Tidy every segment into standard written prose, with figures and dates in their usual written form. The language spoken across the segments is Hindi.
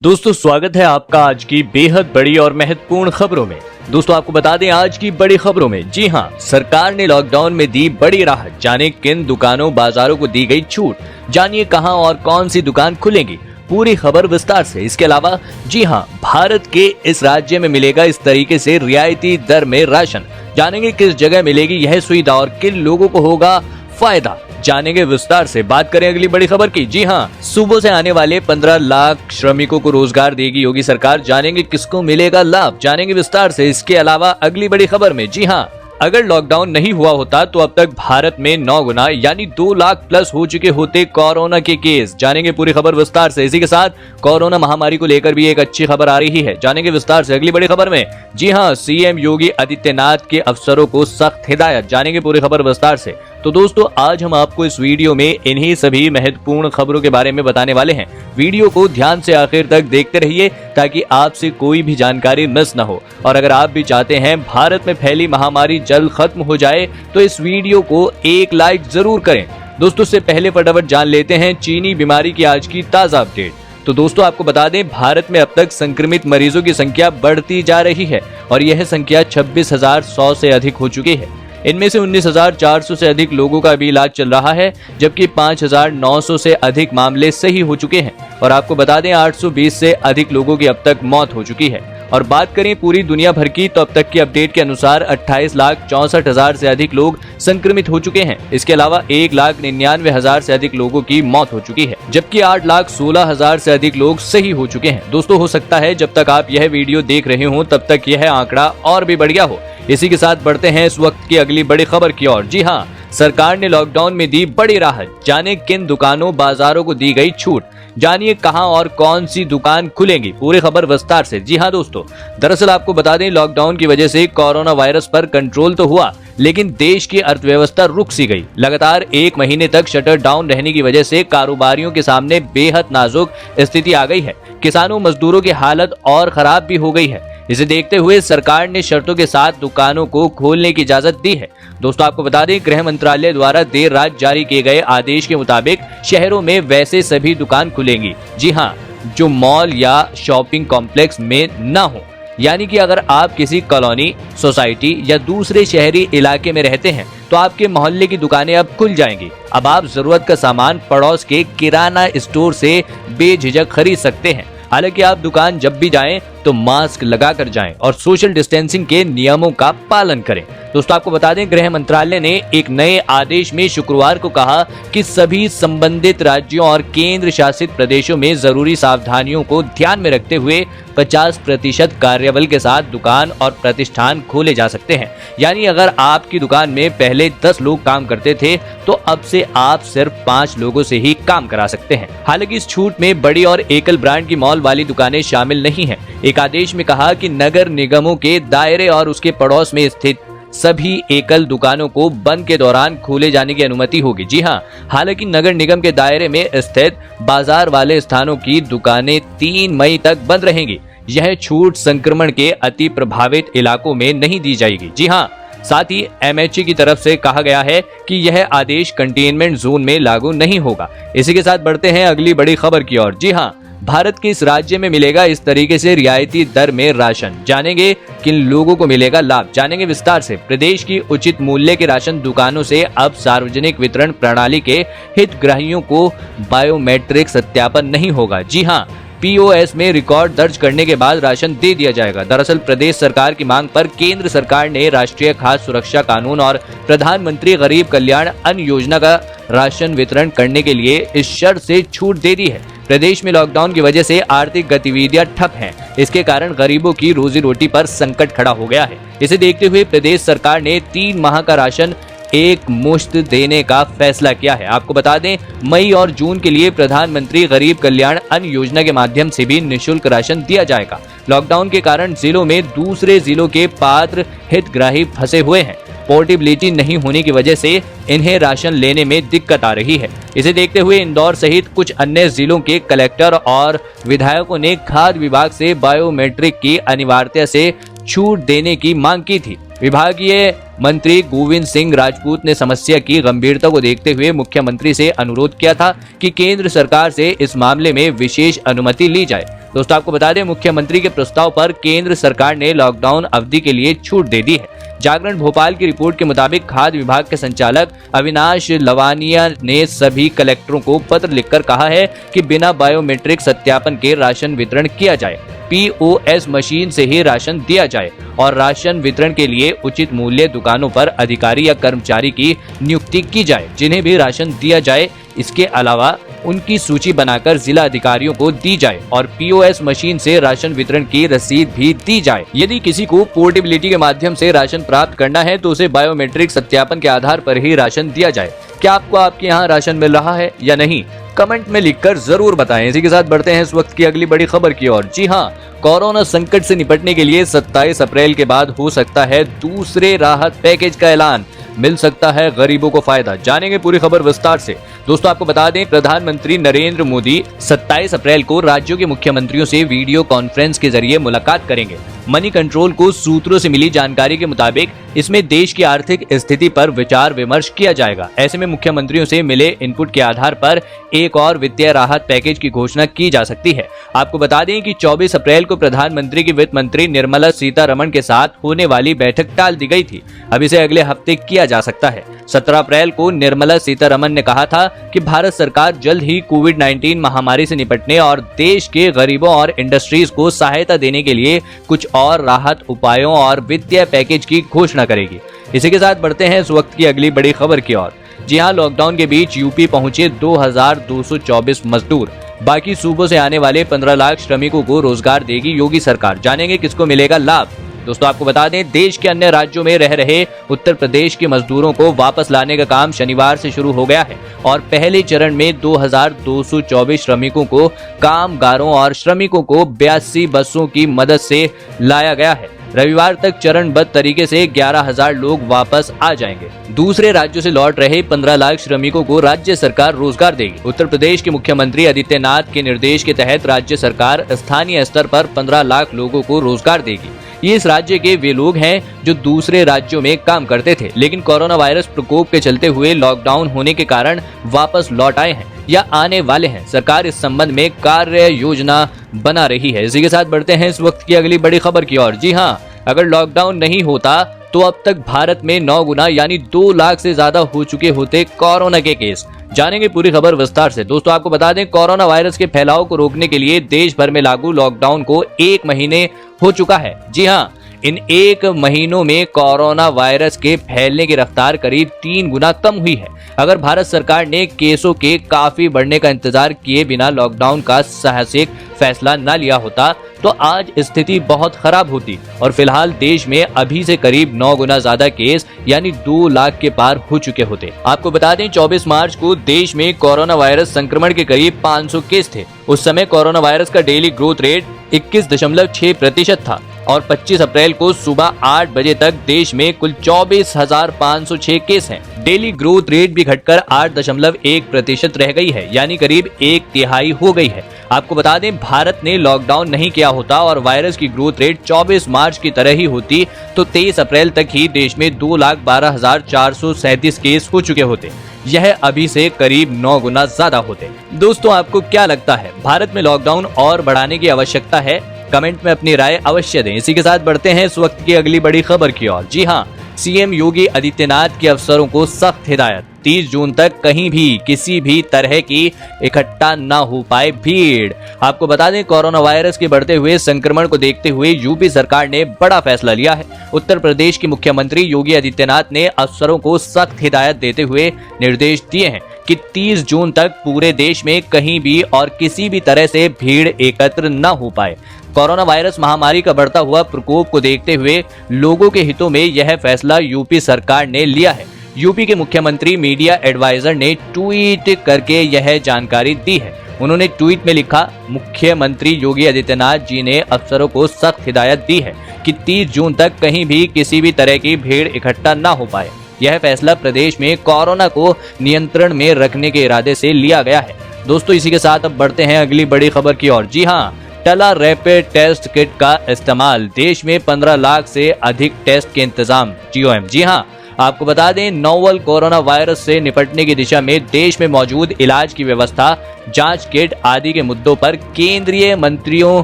दोस्तों स्वागत है आपका आज की बेहद बड़ी और महत्वपूर्ण खबरों में। दोस्तों आपको बता दें आज की बड़ी खबरों में, जी हां, सरकार ने लॉकडाउन में दी बड़ी राहत। जाने किन दुकानों बाजारों को दी गई छूट, जानिए कहां और कौन सी दुकान खुलेंगी, पूरी खबर विस्तार से। इसके अलावा जी हां, भारत के इस राज्य में मिलेगा इस तरीके से रियायती दर में राशन, जानेंगे किस जगह मिलेगी यह सुविधा और किन लोगों को होगा फायदा, जानेंगे विस्तार से। बात करें अगली बड़ी खबर की, जी हां, सुबह से आने वाले 15 लाख श्रमिकों को रोजगार देगी योगी सरकार, जानेंगे किसको मिलेगा लाभ, जानेंगे विस्तार से। इसके अलावा अगली बड़ी खबर में, जी हां, अगर लॉकडाउन नहीं हुआ होता तो अब तक भारत में 9 गुना यानी 2 लाख प्लस हो चुके होते कोरोना के केस, जानेंगे पूरी खबर विस्तार से। इसी के साथ कोरोना महामारी को लेकर भी एक अच्छी खबर आ रही है, जानेंगे विस्तार से अगली बड़ी खबर में। जी हां, सीएम योगी आदित्यनाथ के अफसरों को सख्त हिदायत, जानेंगे पूरी खबर विस्तार से। तो दोस्तों आज हम आपको इस वीडियो में इन्हीं सभी महत्वपूर्ण खबरों के बारे में बताने वाले हैं। वीडियो को ध्यान से आखिर तक देखते रहिए ताकि आपसे कोई भी जानकारी मिस न हो। और अगर आप भी चाहते हैं भारत में फैली महामारी जल्द खत्म हो जाए तो इस वीडियो को एक लाइक जरूर करें। दोस्तों से पहले फटाफट जान लेते हैं चीनी बीमारी की आज की ताजा अपडेट। तो दोस्तों आपको बता दें भारत में अब तक संक्रमित मरीजों की संख्या बढ़ती जा रही है और यह संख्या 26,100 से अधिक हो चुकी है। इनमें से 19,400 से अधिक लोगों का भी इलाज चल रहा है, जबकि 5,900 से अधिक मामले सही हो चुके हैं और आपको बता दें 820 से अधिक लोगों की अब तक मौत हो चुकी है। और बात करें पूरी दुनिया भर की तो अब तक की अपडेट के अनुसार 28,64,000 से अधिक लोग संक्रमित हो चुके हैं। इसके अलावा 1,99,000 से अधिक लोगों की मौत हो चुकी है, जबकि 8,16,000 से अधिक लोग सही हो चुके हैं। दोस्तों हो सकता है जब तक आप यह वीडियो देख रहे हो तब तक यह आंकड़ा और भी बढ़ गया हो। इसी के साथ बढ़ते हैं इस वक्त की अगली बड़ी खबर की ओर। जी हां, सरकार ने लॉकडाउन में दी बड़ी राहत, जाने किन दुकानों बाजारों को दी गई छूट, जानिए कहां और कौन सी दुकान खुलेंगी, पूरी खबर विस्तार से। जी हां दोस्तों, दरअसल आपको बता दें लॉकडाउन की वजह से कोरोना वायरस पर कंट्रोल तो हुआ लेकिन देश की अर्थव्यवस्था रुक सी गई। लगातार 1 महीने तक शटर डाउन रहने की वजह से कारोबारियों के सामने बेहद नाजुक स्थिति आ गई है। किसानों मजदूरों की हालत और खराब भी हो गई है। इसे देखते हुए सरकार ने शर्तों के साथ दुकानों को खोलने की इजाजत दी है। दोस्तों आपको बता दें गृह मंत्रालय द्वारा देर रात जारी किए गए आदेश के मुताबिक शहरों में वैसे सभी दुकान खुलेंगी, जी हां, जो मॉल या शॉपिंग कॉम्प्लेक्स में न हो। यानी कि अगर आप किसी कॉलोनी, सोसाइटी या दूसरे शहरी इलाके में रहते हैं तो आपके मोहल्ले की दुकानें अब खुल जाएंगी। अब आप जरूरत का सामान पड़ोस के किराना स्टोर से बेझिझक खरीद सकते हैं। हालांकि आप दुकान जब भी जाएं तो मास्क लगाकर जाएं और सोशल डिस्टेंसिंग के नियमों का पालन करें। दोस्तों आपको बता दें गृह मंत्रालय ने एक नए आदेश में शुक्रवार को कहा कि सभी संबंधित राज्यों और केंद्र शासित प्रदेशों में जरूरी सावधानियों को ध्यान में रखते हुए 50% कार्यबल के साथ दुकान और प्रतिष्ठान खोले जा सकते हैं। यानी अगर आपकी दुकान में पहले 10 लोग काम करते थे तो अब से आप सिर्फ 5 लोगों से ही काम करा सकते हैं। हालांकि इस छूट में बड़ी और एकल ब्रांड की मॉल वाली दुकानें शामिल नहीं हैं। एक आदेश में कहा कि नगर निगमों के दायरे और उसके पड़ोस में स्थित सभी एकल दुकानों को बंद के दौरान खोले जाने की अनुमति होगी। जी हां, हालांकि नगर निगम के दायरे में स्थित बाजार वाले स्थानों की दुकानें 3 मई तक बंद रहेंगी। यह छूट संक्रमण के अति प्रभावित इलाकों में नहीं दी जाएगी। जी हां, साथ ही एमएचए की तरफ से कहा गया है कि यह आदेश कंटेनमेंट जोन में लागू नहीं होगा। इसी के साथ बढ़ते हैं अगली बड़ी खबर की ओर। जी हां, भारत के इस राज्य में मिलेगा इस तरीके से रियायती दर में राशन, जानेंगे किन लोगों को मिलेगा लाभ, जानेंगे विस्तार से। प्रदेश की उचित मूल्य के राशन दुकानों से अब सार्वजनिक वितरण प्रणाली के हितग्राहियों को बायोमेट्रिक सत्यापन नहीं होगा। जी हां, पीओएस में रिकॉर्ड दर्ज करने के बाद राशन दे दिया जाएगा। दरअसल प्रदेश सरकार की मांग पर केंद्र सरकार ने राष्ट्रीय खाद्य सुरक्षा कानून और प्रधानमंत्री गरीब कल्याण अन्न योजना का राशन वितरण करने के लिए इस शर्त से छूट दे दी है। प्रदेश में लॉकडाउन की वजह से आर्थिक गतिविधियां ठप हैं। इसके कारण गरीबों की रोजी रोटी पर संकट खड़ा हो गया है। इसे देखते हुए प्रदेश सरकार ने 3 माह का राशन एक मुश्त देने का फैसला किया है। आपको बता दें मई और जून के लिए प्रधानमंत्री गरीब कल्याण अन्न योजना के माध्यम से भी निःशुल्क राशन दिया जाएगा। लॉकडाउन के कारण जिलों में दूसरे जिलों के पात्र हितग्राही फंसे हुए हैं। पोर्टेबिलिटी नहीं होने की वजह से इन्हें राशन लेने में दिक्कत आ रही है। इसे देखते हुए इंदौर सहित कुछ अन्य जिलों के कलेक्टर और विधायकों ने खाद्य विभाग से बायोमेट्रिक की अनिवार्यता से छूट देने की मांग की थी। विभागीय मंत्री गोविंद सिंह राजपूत ने समस्या की गंभीरता को देखते हुए मुख्यमंत्री से अनुरोध किया था कि केंद्र सरकार से इस मामले में विशेष अनुमति ली जाए। दोस्तों आपको बता दें, मुख्यमंत्री के प्रस्ताव पर केंद्र सरकार ने लॉकडाउन अवधि के लिए छूट दे दी है। जागरण भोपाल की रिपोर्ट के मुताबिक खाद्य विभाग के संचालक अविनाश लवानिया ने सभी कलेक्टरों को पत्र लिखकर कहा है कि बिना बायोमेट्रिक सत्यापन के राशन वितरण किया जाए, POS मशीन से ही राशन दिया जाए और राशन वितरण के लिए उचित मूल्य दुकानों पर अधिकारी या कर्मचारी की नियुक्ति की जाए जिन्हें भी राशन दिया जाए। इसके अलावा उनकी सूची बनाकर जिला अधिकारियों को दी जाए और POS मशीन से राशन वितरण की रसीद भी दी जाए। यदि किसी को पोर्टेबिलिटी के माध्यम से राशन प्राप्त करना है तो उसे बायोमेट्रिक सत्यापन के आधार पर ही राशन दिया जाए। क्या आपको आपके यहाँ राशन मिल रहा है या नहीं, कमेंट में लिखकर जरूर बताएं। इसी के साथ बढ़ते हैं इस वक्त की अगली बड़ी खबर की ओर। जी हाँ, कोरोना संकट से निपटने के लिए 27 अप्रैल के बाद हो सकता है दूसरे राहत पैकेज का ऐलान, मिल सकता है गरीबों को फायदा। जानेंगे पूरी खबर विस्तार से। दोस्तों आपको बता दें, प्रधानमंत्री नरेंद्र मोदी 27 अप्रैल को राज्यों के मुख्यमंत्रियों से वीडियो कॉन्फ्रेंस के जरिए मुलाकात करेंगे। मनी कंट्रोल को सूत्रों से मिली जानकारी के मुताबिक इसमें देश की आर्थिक स्थिति पर विचार विमर्श किया जाएगा। ऐसे में मुख्यमंत्रियों से मिले इनपुट के आधार पर एक और वित्तीय राहत पैकेज की घोषणा की जा सकती है। आपको बता दें कि 24 अप्रैल को प्रधानमंत्री की वित्त मंत्री निर्मला सीतारमण के साथ होने वाली बैठक टाल दी गई थी। अब इसे अगले हफ्ते किया जा सकता है। 17 अप्रैल को निर्मला सीतारमण ने कहा था कि भारत सरकार जल्द ही कोविड-19 महामारी से निपटने और देश के गरीबों और इंडस्ट्रीज को सहायता देने के लिए कुछ और राहत उपायों और वित्तीय पैकेज की घोषणा करेगी। इसी के साथ बढ़ते हैं इस वक्त की अगली बड़ी खबर की ओर। जी हां, लॉकडाउन के बीच यूपी पहुंचे 2224 मजदूर। बाकी सूबों से आने वाले 15 लाख श्रमिकों को रोजगार देगी योगी सरकार। जानेंगे किसको मिलेगा लाभ। दोस्तों आपको बता दें, देश के अन्य राज्यों में रह रहे उत्तर प्रदेश के मजदूरों को वापस लाने का काम शनिवार से शुरू हो गया है और पहले चरण में 2224 श्रमिकों को, कामगारों और श्रमिकों को 82 बसों की मदद से लाया गया है। रविवार तक चरणबद्ध तरीके से 11,000 लोग वापस आ जाएंगे। दूसरे राज्यों से लौट रहे 15 लाख श्रमिकों को राज्य सरकार रोजगार देगी। उत्तर प्रदेश के मुख्यमंत्री आदित्यनाथ के निर्देश के तहत राज्य सरकार स्थानीय स्तर पर 15 लाख लोगों को रोजगार देगी। ये इस राज्य के वे लोग हैं जो दूसरे राज्यों में काम करते थे लेकिन कोरोना वायरस प्रकोप के चलते हुए लॉकडाउन होने के कारण वापस लौट आए हैं या आने वाले हैं। सरकार इस संबंध में कार्य योजना बना रही है। इसी के साथ बढ़ते हैं इस वक्त की अगली बड़ी खबर की ओर। जी हाँ, अगर लॉकडाउन नहीं होता तो अब तक भारत में 9 गुना यानी 2 लाख से ज्यादा हो चुके होते कोरोना के केस। जानेंगे पूरी खबर विस्तार से। दोस्तों आपको बता दें, कोरोना वायरस के फैलाव को रोकने के लिए देश भर में लागू लॉकडाउन को 1 महीने हो चुका है। जी हाँ, इन 1 महीनों में कोरोना वायरस के फैलने की रफ्तार करीब 3 गुना कम हुई है। अगर भारत सरकार ने केसों के काफी बढ़ने का इंतजार किए बिना लॉकडाउन का साहसिक फैसला न लिया होता तो आज स्थिति बहुत खराब होती और फिलहाल देश में अभी से करीब 9 गुना ज्यादा केस यानी 2 लाख के पार हो चुके होते। आपको बता दें, 24 मार्च को देश में कोरोना वायरस संक्रमण के करीब 500 केस थे। उस समय कोरोना वायरस का डेली ग्रोथ रेट 21.6% था और 25 अप्रैल को सुबह 8 बजे तक देश में कुल 24,506 केस हैं। डेली ग्रोथ रेट भी घटकर 8.1% रह गई है यानी करीब 1/3 हो गई है। आपको बता दें, भारत ने लॉकडाउन नहीं किया होता और वायरस की ग्रोथ रेट 24 मार्च की तरह ही होती तो 23 अप्रैल तक ही देश में 2,12,437 केस हो चुके होते। यह अभी से करीब 9 गुना ज्यादा होते। दोस्तों आपको क्या लगता है, भारत में लॉकडाउन और बढ़ाने की आवश्यकता है? कमेंट में अपनी राय अवश्य दें। इसी के साथ बढ़ते हैं इस वक्त की अगली बड़ी खबर की ओर। जी हाँ, सीएम योगी आदित्यनाथ के अफसरों को सख्त हिदायत, 30 जून तक कहीं भी किसी भी तरह की इकट्ठा न हो पाए भीड़। आपको बता दें, कोरोना वायरस के बढ़ते हुए संक्रमण को देखते हुए यूपी सरकार ने बड़ा फैसला लिया है। उत्तर प्रदेश के मुख्यमंत्री योगी आदित्यनाथ ने अफसरों को सख्त हिदायत देते हुए निर्देश दिए हैं कि 30 जून तक पूरे देश में कहीं भी और किसी भी तरह से भीड़ एकत्र न हो पाए। कोरोना वायरस महामारी का बढ़ता हुआ प्रकोप को देखते हुए लोगों के हितों में यह फैसला यूपी सरकार ने लिया है। यूपी के मुख्यमंत्री मीडिया एडवाइजर ने ट्वीट करके यह जानकारी दी है। उन्होंने ट्वीट में लिखा, मुख्यमंत्री योगी आदित्यनाथ जी ने अफसरों को सख्त हिदायत दी है कि 30 जून तक कहीं भी किसी भी तरह की भीड़ इकट्ठा न हो पाए। यह फैसला प्रदेश में कोरोना को नियंत्रण में रखने के इरादे से लिया गया है। दोस्तों इसी के साथ अब बढ़ते हैं अगली बड़ी खबर की ओर। जी हाँ, टला रैपिड टेस्ट किट का इस्तेमाल, देश में 15 लाख से अधिक टेस्ट के इंतजाम। जी हाँ, आपको बता दें, नोवल कोरोना वायरस से निपटने की दिशा में देश में मौजूद इलाज की व्यवस्था, जांच किट आदि के मुद्दों पर केंद्रीय मंत्रियों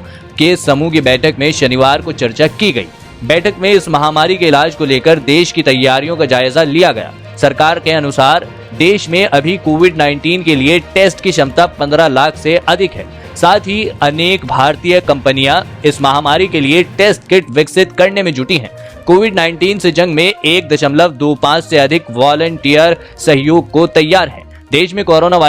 के समूह की बैठक में शनिवार को चर्चा की गई। बैठक में इस महामारी के इलाज को लेकर देश की तैयारियों का जायजा लिया गया। सरकार के अनुसार देश में अभी कोविड-19 के लिए टेस्ट की क्षमता 15 लाख से अधिक है। साथ ही अनेक भारतीय कंपनियां इस महामारी के लिए टेस्ट किट विकसित करने में जुटी हैं। कोविड-19 से जंग में 1.25 से अधिक वॉलंटियर सहयोग को तैयार हैं। देश में कोरोना